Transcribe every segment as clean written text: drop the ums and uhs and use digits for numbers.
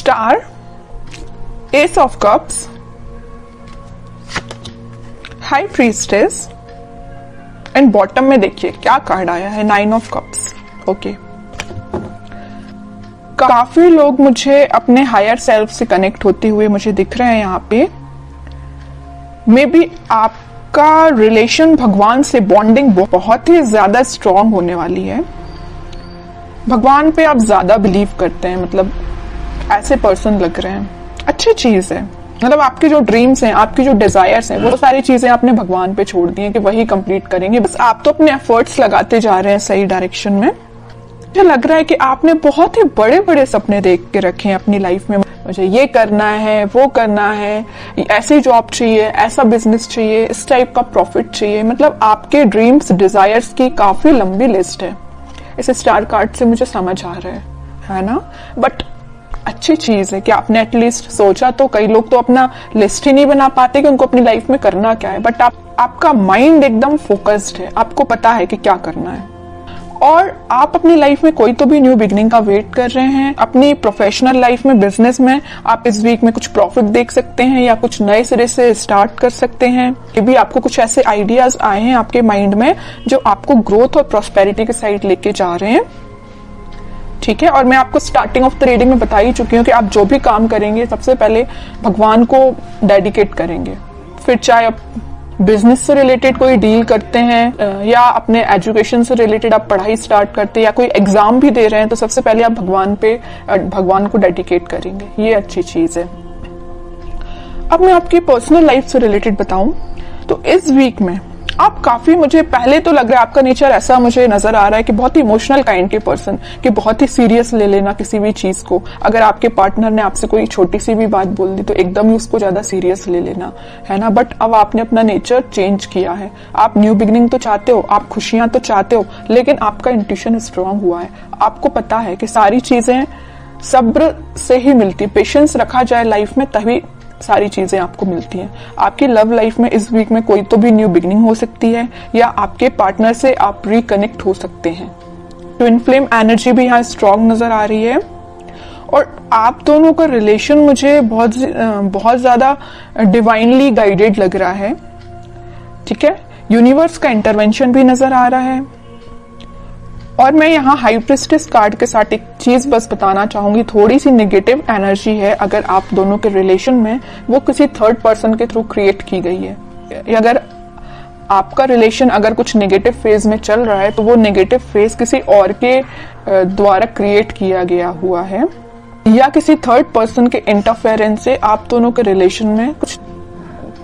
Star, S of cups, high priestess and bottom में देखिए क्या कार्ड आया है, 9 ऑफ कप्स। ओके, काफी लोग मुझे अपने हायर सेल्फ से कनेक्ट होते हुए मुझे दिख रहे हैं यहाँ पे। मे बी आपका रिलेशन भगवान से बॉन्डिंग बहुत ही ज्यादा स्ट्रांग होने वाली है। भगवान पे आप ज्यादा बिलीव करते हैं, मतलब ऐसे पर्सन लग रहे हैं। अच्छी चीज है, मतलब आपके जो ड्रीम्स हैं, आपकी जो डिजायर्स हैं, वो सारी चीजें आपने भगवान पे छोड़ दी हैं कि वही कंप्लीट करेंगे। बस आप तो अपने एफर्ट्स लगाते जा रहे हैं सही डायरेक्शन में। मुझे लग रहा है कि आपने बहुत ही बड़े बड़े सपने देख के रखे हैं अपनी लाइफ में। मुझे ये करना है, वो करना है, ऐसी जॉब चाहिए, ऐसा बिजनेस चाहिए, इस टाइप का प्रॉफिट चाहिए। मतलब आपके ड्रीम्स, डिजायर्स की काफी लंबी लिस्ट है। इस स्टार कार्ड से मुझे समझ आ रहा है ना। बट अच्छी चीज है कि आपने एटलीस्ट सोचा। तो कई लोग तो अपना लिस्ट ही नहीं बना पाते कि उनको अपनी लाइफ में करना क्या है। बट आपका माइंड एकदम फोकस्ड है, आपको पता है कि क्या करना है। और आप अपनी लाइफ में कोई तो भी न्यू बिगनिंग का वेट कर रहे हैं। अपनी प्रोफेशनल लाइफ में, बिजनेस में आप इस वीक में कुछ प्रॉफिट देख सकते हैं या कुछ नए सिरे से स्टार्ट कर सकते हैं। ये भी आपको कुछ ऐसे आइडियाज आए हैं आपके माइंड में जो आपको ग्रोथ और प्रॉस्पेरिटी के साइड लेके जा रहे हैं। ठीक है, और मैं आपको स्टार्टिंग ऑफ द रीडिंग में बता ही चुकी हूँ कि आप जो भी काम करेंगे सबसे पहले भगवान को डेडिकेट करेंगे। फिर चाहे आप बिजनेस से रिलेटेड कोई डील करते हैं या अपने एजुकेशन से रिलेटेड आप पढ़ाई स्टार्ट करते हैं या कोई एग्जाम भी दे रहे हैं, तो सबसे पहले आप भगवान को डेडिकेट करेंगे। ये अच्छी चीज है। अब मैं आपकी पर्सनल लाइफ से रिलेटेड बताऊं तो इस वीक में आप काफी, मुझे पहले तो लग रहा है आपका नेचर ऐसा मुझे नजर आ रहा है कि बहुत ही इमोशनल काइंड के पर्सन, कि बहुत ही सीरियस ले लेना किसी भी चीज को। अगर आपके पार्टनर ने आपसे कोई छोटी सी भी बात बोल दी तो एकदम ही उसको ज्यादा सीरियस ले लेना, है ना। बट अब आपने अपना नेचर चेंज किया है। आप न्यू बिगनिंग तो चाहते हो, आप खुशियां तो चाहते हो, लेकिन आपका इंट्यूशन स्ट्रांग हुआ है। आपको पता है कि सारी चीजें सब्र से ही मिलती, पेशेंस रखा जाए लाइफ में तभी सारी चीजें आपको मिलती हैं। आपकी लव लाइफ में इस वीक में कोई तो भी न्यू बिगनिंग हो सकती है या आपके पार्टनर से आप रिकनेक्ट हो सकते हैं। ट्विन फ्लेम एनर्जी भी यहाँ स्ट्रांग नजर आ रही है। और आप दोनों का रिलेशन मुझे बहुत ज्यादा डिवाइनली गाइडेड लग रहा है। ठीक है, यूनिवर्स का इंटरवेंशन भी नजर आ रहा है। और मैं यहाँ हाई प्रीस्टेस कार्ड के साथ एक चीज बस बताना चाहूंगी, थोड़ी सी नेगेटिव एनर्जी है अगर आप दोनों के रिलेशन में, वो किसी थर्ड पर्सन के थ्रू क्रिएट की गई है। अगर आपका रिलेशन अगर कुछ नेगेटिव फेज में चल रहा है तो वो नेगेटिव फेज किसी और के द्वारा क्रिएट किया गया हुआ है या किसी थर्ड पर्सन के इंटरफेरेंस से आप दोनों के रिलेशन में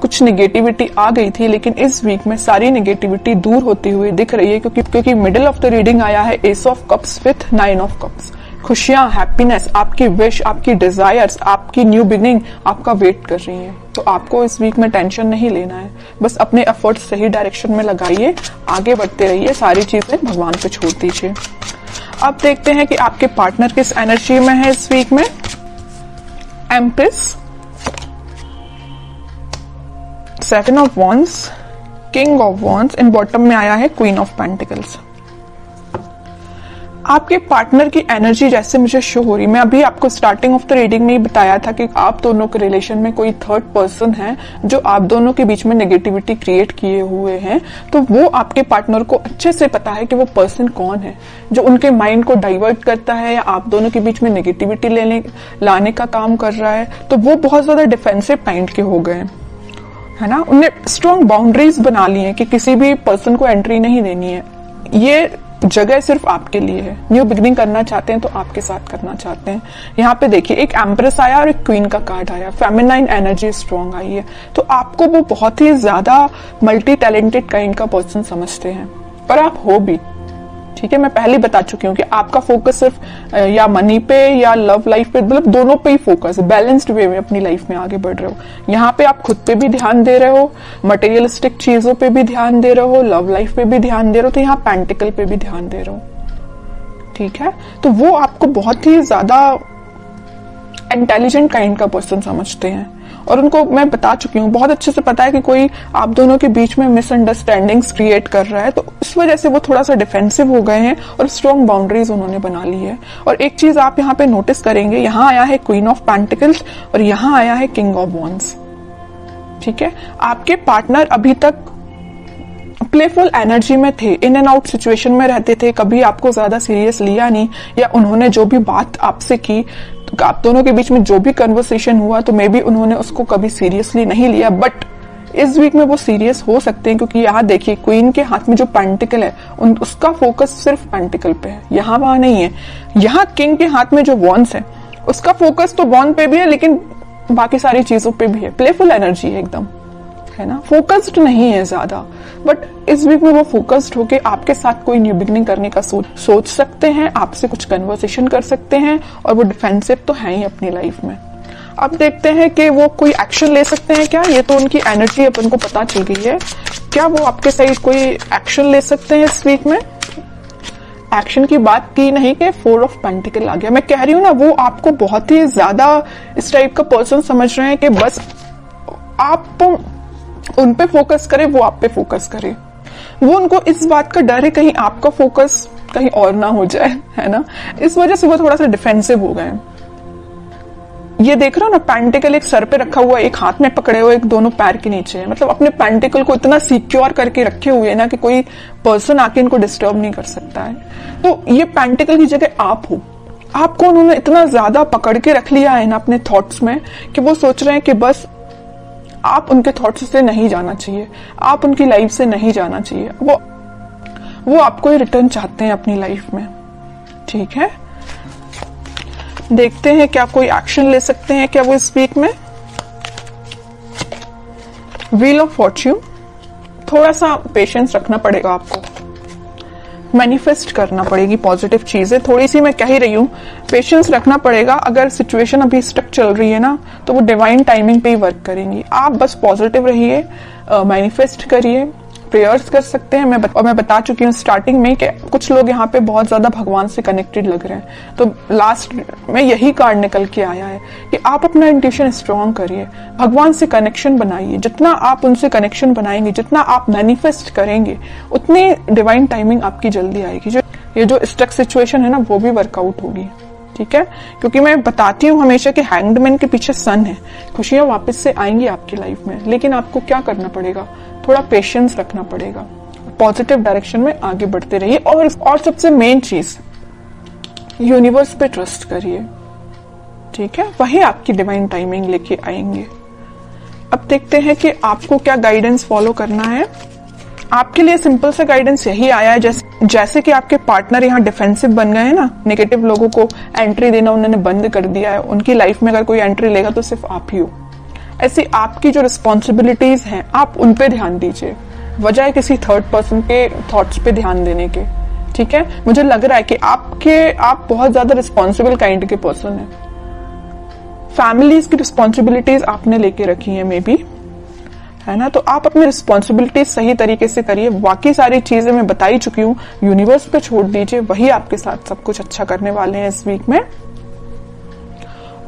कुछ नेगेटिविटी आ गई थी। लेकिन इस वीक में सारी नेगेटिविटी दूर होती हुई दिख रही है क्योंकि मिडिल ऑफ द रीडिंग आया है S of cups with 9 of cups. खुशियां, हैप्पीनेस, आपकी विश, आपकी डिजायर्स, आपकी न्यू बिगनिंग आपका वेट कर रही है। तो आपको इस वीक में टेंशन नहीं लेना है, बस अपने एफर्ट्स सही डायरेक्शन में लगाइए, आगे बढ़ते रहिए, सारी चीजें भगवान पे छोड़ दीजिए। अब देखते हैं कि आपके पार्टनर किस एनर्जी में है इस वीक में। Empress, 7 of wands, king of wands and bottom में आया है क्वीन ऑफ पेंटिकल्स। आपके पार्टनर की एनर्जी जैसे मुझे शो हो रही, मैं अभी आपको स्टार्टिंग ऑफ द रीडिंग में ही बताया था कि आप दोनों के रिलेशन में कोई थर्ड पर्सन है जो आप दोनों के बीच में नेगेटिविटी क्रिएट किए हुए हैं। तो वो आपके पार्टनर को अच्छे से पता है कि वो पर्सन कौन है जो उनके माइंड को डाइवर्ट करता है या आप दोनों के बीच में नेगेटिविटी लाने का काम कर रहा है। तो वो बहुत ज्यादा डिफेंसिव काइंड के हो गए, है ना। उन्हें स्ट्रॉन्ग बाउंड्रीज बना ली है कि किसी भी पर्सन को एंट्री नहीं देनी है। ये जगह सिर्फ आपके लिए है। न्यू बिगनिंग करना चाहते हैं तो आपके साथ करना चाहते हैं। यहाँ पे देखिए एक एम्प्रेस आया और एक क्वीन का कार्ड आया, फेमिनाइन एनर्जी स्ट्रॉन्ग आई है। तो आपको वो बहुत ही ज्यादा मल्टी टैलेंटेड काइंड का पर्सन समझते हैं और आप हो भी। ठीक है, मैं पहले बता चुकी हूँ कि आपका फोकस सिर्फ या मनी पे या लव लाइफ पे, मतलब दोनों पे ही फोकस है। बैलेंस्ड वे में अपनी लाइफ में आगे बढ़ रहे हो। यहाँ पे आप खुद पे भी ध्यान दे रहे हो, मटेरियलिस्टिक चीजों पे भी ध्यान दे रहे हो, लव लाइफ पे भी ध्यान दे रहे हो, तो यहाँ पेंटिकल पे भी ध्यान दे रहे हो। ठीक है, तो वो आपको बहुत ही ज्यादा इंटेलिजेंट काइंड का पर्सन समझते हैं और उनको मैं बता चुकी हूँ, बहुत अच्छे से पता है कि कोई आप दोनों के बीच में मिसअंडरस्टैंडिंग्स क्रिएट कर रहा है तो उस वजह से वो थोड़ा सा डिफेंसिव हो गए हैं और स्ट्रॉन्ग बाउंड्रीज उन्होंने बना ली है। और एक चीज आप यहाँ पे नोटिस करेंगे, यहाँ आया है क्वीन ऑफ पेंटिकल्स और यहाँ आया है किंग ऑफ वॉन्ड्स। ठीक है, आपके पार्टनर अभी तक प्लेफुल एनर्जी में थे, इन एंड आउट सिचुएशन में रहते थे, कभी आपको ज्यादा सीरियस लिया नहीं, या उन्होंने जो भी बात आपसे की, तो आप दोनों के बीच में जो भी कन्वर्सेशन हुआ तो मे बी उन्होंने उसको कभी सीरियसली नहीं लिया। बट इस वीक में वो सीरियस हो सकते हैं, क्योंकि यहाँ देखिए क्वीन के हाथ में जो पेंटिकल है उसका फोकस सिर्फ पेंटिकल पे है, यहाँ वहां नहीं है। यहाँ किंग के हाथ में जो वॉन्ड्स है उसका फोकस तो वॉन्ड पे भी है लेकिन बाकी सारी चीजों पे भी है। प्लेफुल एनर्जी है एकदम, है ना, फोकस्ड नहीं है ज्यादा। बट इस वीक में वो फोकस्ड होके आपके साथ कोई न्यू बिगनिंग करने का सोच सकते हैं, आपसे कुछ कन्वर्सेशन कर सकते हैं, और वो डिफेंसिव तो है ही अपनी लाइफ में। अब देखते हैं कि वो कोई एक्शन ले सकते हैं क्या। ये तो उनकी एनर्जी अपन को पता चल गई है, क्या वो आपके साइड कोई एक्शन ले सकते हैं इस वीक में। एक्शन की बात की नहीं कि 4 ऑफ पेंटिकल आ गया। मैं कह रही हूं ना, वो आपको बहुत ही ज्यादा इस टाइप का पर्सन समझ रहे हैं कि बस आप उन पे फोकस करें, वो आप पे फोकस करें। वो उनको इस बात का डर है कहीं आपका फोकस कहीं और ना हो जाए, है ना, इस वजह से वो थोड़ा सा डिफेंसिव हो गए। ये देख रहे हो ना, पेंटिकल एक सर पे रखा हुआ, एक हाथ में पकड़े हुए, एक दोनों पैर के नीचे है। मतलब अपने पेंटिकल को इतना सिक्योर करके रखे हुए है ना कि कोई पर्सन आके इनको डिस्टर्ब नहीं कर सकता है। तो ये पेंटिकल की जगह आप हो, आपको उन्होंने इतना ज्यादा पकड़ के रख लिया है ना अपने थॉट्स में कि वो सोच रहे हैं कि बस आप उनके थॉट्स से नहीं जाना चाहिए, आप उनकी लाइफ से नहीं जाना चाहिए। वो आपको ही रिटर्न चाहते हैं अपनी लाइफ में। ठीक है, देखते हैं क्या कोई एक्शन ले सकते हैं क्या वो इस वीक में। व्हील ऑफ फॉर्च्यून, थोड़ा सा पेशेंस रखना पड़ेगा आपको, मैनिफेस्ट करना पड़ेगी पॉजिटिव चीजें। थोड़ी सी मैं कह ही रही हूं, पेशेंस रखना पड़ेगा। अगर सिचुएशन अभी स्टक चल रही है ना, तो वो डिवाइन टाइमिंग पे ही वर्क करेंगी। आप बस पॉजिटिव रहिए, मैनिफेस्ट करिए, प्रेयर्स कर सकते हैं। मैं बता चुकी हूँ स्टार्टिंग में कि कुछ लोग यहाँ पे बहुत ज्यादा भगवान से कनेक्टेड लग रहे हैं, तो लास्ट में यही कार्ड निकल के आया है कि आप अपना इंट्यूशन स्ट्रांग करिए, भगवान से कनेक्शन बनाइए। जितना आप उनसे कनेक्शन बनाएंगे, जितना आप मैनिफेस्ट करेंगे, उतनी डिवाइन टाइमिंग आपकी जल्दी आएगी। ये जो स्टक सिचुएशन है ना, वो भी वर्कआउट होगी। ठीक है, क्योंकि मैं बताती हूँ हमेशा कि हैंग्ड के पीछे सन है, खुशियां वापस से आएंगी आपकी लाइफ में, लेकिन आपको क्या करना पड़ेगा, थोड़ा पेशेंस रखना पड़ेगा, पॉजिटिव डायरेक्शन में आगे बढ़ते रहिए। और सबसे मेन चीज, यूनिवर्स पे ट्रस्ट करिए। ठीक है, वही आपकी डिवाइन टाइमिंग लेके आएंगे। अब देखते हैं कि आपको क्या गाइडेंस फॉलो करना है। आपके लिए सिंपल सा गाइडेंस यही आया है, जैसे कि आपके पार्टनर यहाँ डिफेंसिव बन गए हैं ना, नेगेटिव लोगों को एंट्री देना उन्होंने बंद कर दिया है, उनकी लाइफ में अगर कोई एंट्री लेगा तो सिर्फ आप ही हो। ऐसी आपकी जो रिस्पॉन्सिबिलिटीज हैं आप उन पे ध्यान दीजिए, वजह किसी थर्ड पर्सन के थॉट्स पे ध्यान देने के। ठीक है, मुझे लग रहा है कि आप बहुत ज्यादा रिस्पॉन्सिबल काइंड के पर्सन हैं। फैमिलीज की रिस्पॉन्सिबिलिटीज आपने लेके रखी है मे बी, है ना, तो आप अपनी रिस्पॉन्सिबिलिटीज सही तरीके से करिए। बाकी सारी चीजें मैं बता ही चुकी हूँ, यूनिवर्स पे छोड़ दीजिए, वही आपके साथ सब कुछ अच्छा करने वाले हैं इस वीक में।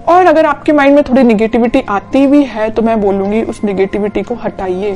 और अगर आपके माइंड में थोड़ी निगेटिविटी आती भी है तो मैं बोलूंगी उस निगेटिविटी को हटाइए।